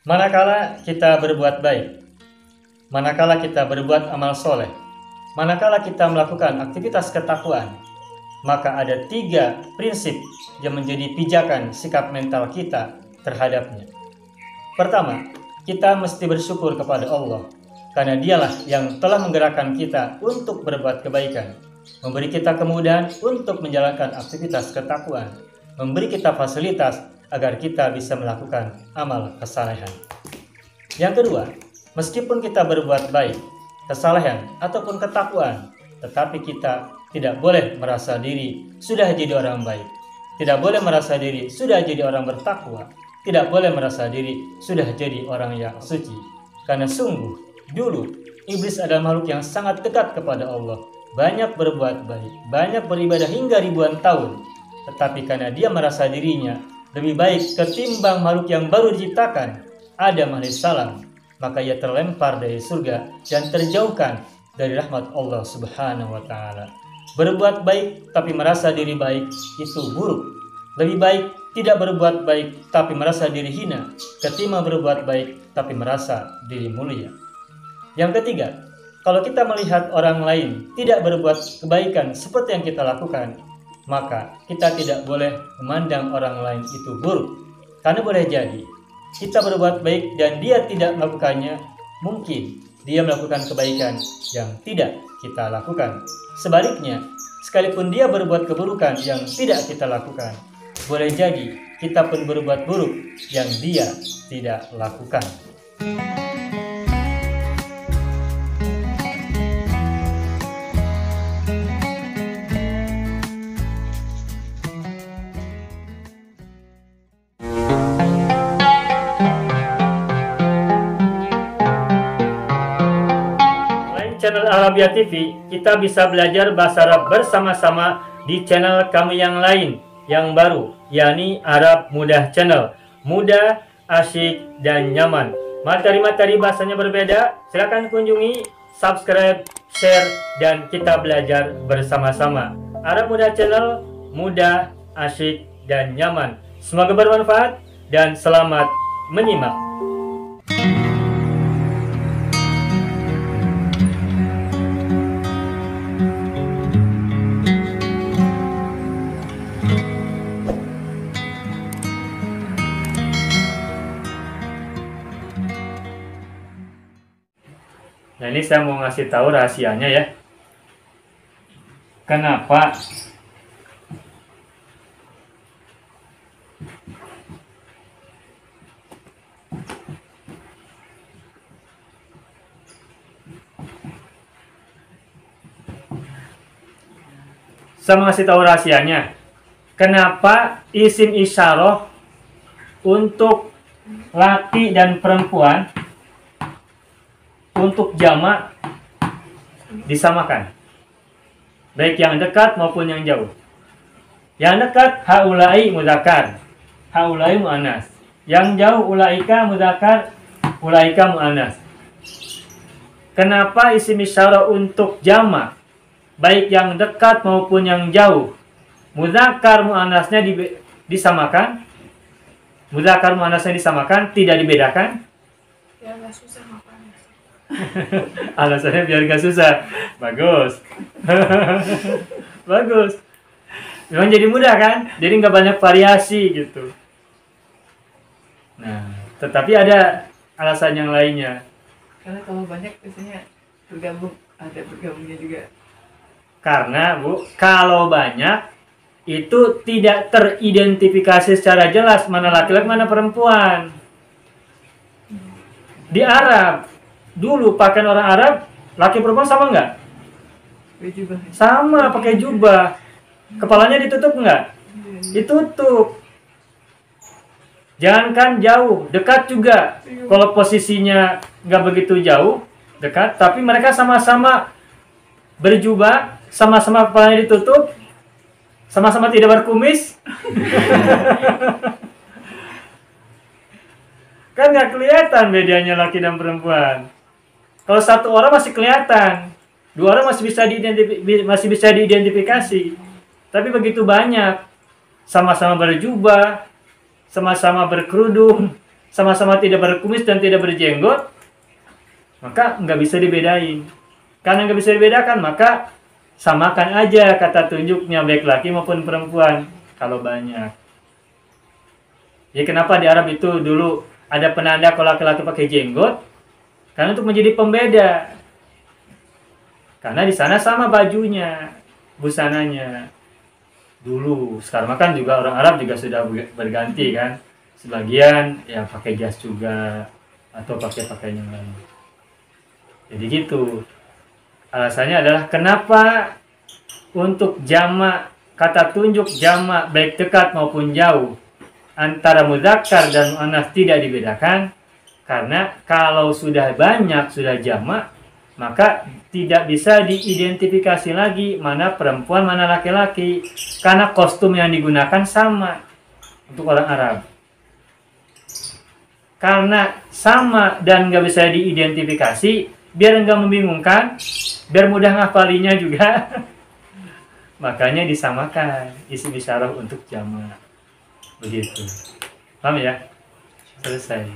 Manakala kita berbuat baik, manakala kita berbuat amal soleh, manakala kita melakukan aktivitas ketakwaan, maka ada 3 prinsip yang menjadi pijakan sikap mental kita terhadapnya. Pertama, kita mesti bersyukur kepada Allah, karena dialah yang telah menggerakkan kita untuk berbuat kebaikan, memberi kita kemudahan untuk menjalankan aktivitas ketakwaan, memberi kita fasilitas agar kita bisa melakukan amal kesalehan. Yang kedua, meskipun kita berbuat baik, kesalehan ataupun ketakwaan, tetapi kita tidak boleh merasa diri sudah jadi orang baik, tidak boleh merasa diri sudah jadi orang bertakwa, tidak boleh merasa diri sudah jadi orang yang suci. Karena sungguh dulu iblis adalah makhluk yang sangat dekat kepada Allah, banyak berbuat baik, banyak beribadah hingga ribuan tahun, tetapi karena dia merasa dirinya lebih baik ketimbang makhluk yang baru diciptakan, Adam alaihissalam, maka ia terlempar dari surga dan terjauhkan dari rahmat Allah Subhanahu wa taala. Berbuat baik tapi merasa diri baik itu buruk. Lebih baik tidak berbuat baik tapi merasa diri hina ketimbang berbuat baik tapi merasa diri mulia. Yang ketiga, kalau kita melihat orang lain tidak berbuat kebaikan seperti yang kita lakukan, maka kita tidak boleh memandang orang lain itu buruk. Karena boleh jadi kita berbuat baik dan dia tidak melakukannya, mungkin dia melakukan kebaikan yang tidak kita lakukan. Sebaliknya, sekalipun dia berbuat keburukan yang tidak kita lakukan, boleh jadi kita pun berbuat buruk yang dia tidak lakukan. Channel Arabia TV, kita bisa belajar bahasa Arab bersama-sama di channel kami yang lain, yang baru, yakni Arab Mudah Channel. Mudah, asyik, dan nyaman. Materi-materi bahasanya berbeda, silakan kunjungi, subscribe, share, dan kita belajar bersama-sama. Arab Mudah Channel, mudah, asyik, dan nyaman. Semoga bermanfaat, dan selamat menyimak. Nah, ini saya mau ngasih tahu rahasianya ya. Kenapa saya mau ngasih tahu rahasianya? Kenapa isim isyarah untuk laki dan perempuan untuk jamak disamakan, baik yang dekat maupun yang jauh. Yang dekat haulai muzakkar, haulai muannas. Yang jauh ulaika muzakkar, ulaika muannas. Kenapa isim isyarah untuk jamak, baik yang dekat maupun yang jauh, muzakkar muannasnya disamakan? Muzakkar muannasnya disamakan, tidak dibedakan? Ya nggak susah makanya. Alasannya biar gak susah. Bagus. Bagus. Memang jadi mudah kan? Jadi nggak banyak variasi gitu. Nah, tetapi ada alasan yang lainnya. Karena kalau banyak biasanya bergabung, ada bergabungnya juga. Karena Bu, kalau banyak itu tidak teridentifikasi secara jelas mana laki-laki mana perempuan. Di Arab dulu pakaian orang Arab laki perempuan sama nggak? Jubah. Sama, pakai jubah. Kepalanya ditutup nggak? Ditutup. Jangankan jauh, dekat juga. Kalau posisinya nggak begitu jauh, dekat, tapi mereka sama-sama berjubah, sama-sama kepalanya ditutup, sama-sama tidak berkumis. Kan nggak kelihatan bedanya laki dan perempuan. Kalau satu orang masih kelihatan, dua orang masih bisa diidentifikasi. Tapi begitu banyak, sama-sama berjubah, sama-sama berkerudung, sama-sama tidak berkumis dan tidak berjenggot, maka nggak bisa dibedain. Karena nggak bisa dibedakan, maka samakan aja kata tunjuknya baik laki maupun perempuan kalau banyak. Ya kenapa di Arab itu dulu ada penanda kalau laki-laki pakai jenggot? Karena untuk menjadi pembeda. Karena di sana sama bajunya, busananya. Dulu, sekarang kan juga orang Arab juga sudah berganti kan. Sebagian ya pakai jas juga atau pakai pakaian yang lain. Jadi gitu. Alasannya adalah kenapa untuk jamak, kata tunjuk jamak baik dekat maupun jauh antara mudzakkar dan muannats tidak dibedakan, karena kalau sudah banyak, sudah jamak, maka tidak bisa diidentifikasi lagi mana perempuan, mana laki-laki, karena kostum yang digunakan sama untuk orang Arab. Karena sama dan nggak bisa diidentifikasi, biar nggak membingungkan, biar mudah ngafalinya juga, makanya disamakan isim isyarah untuk jamak. Begitu. Paham ya? Selesai.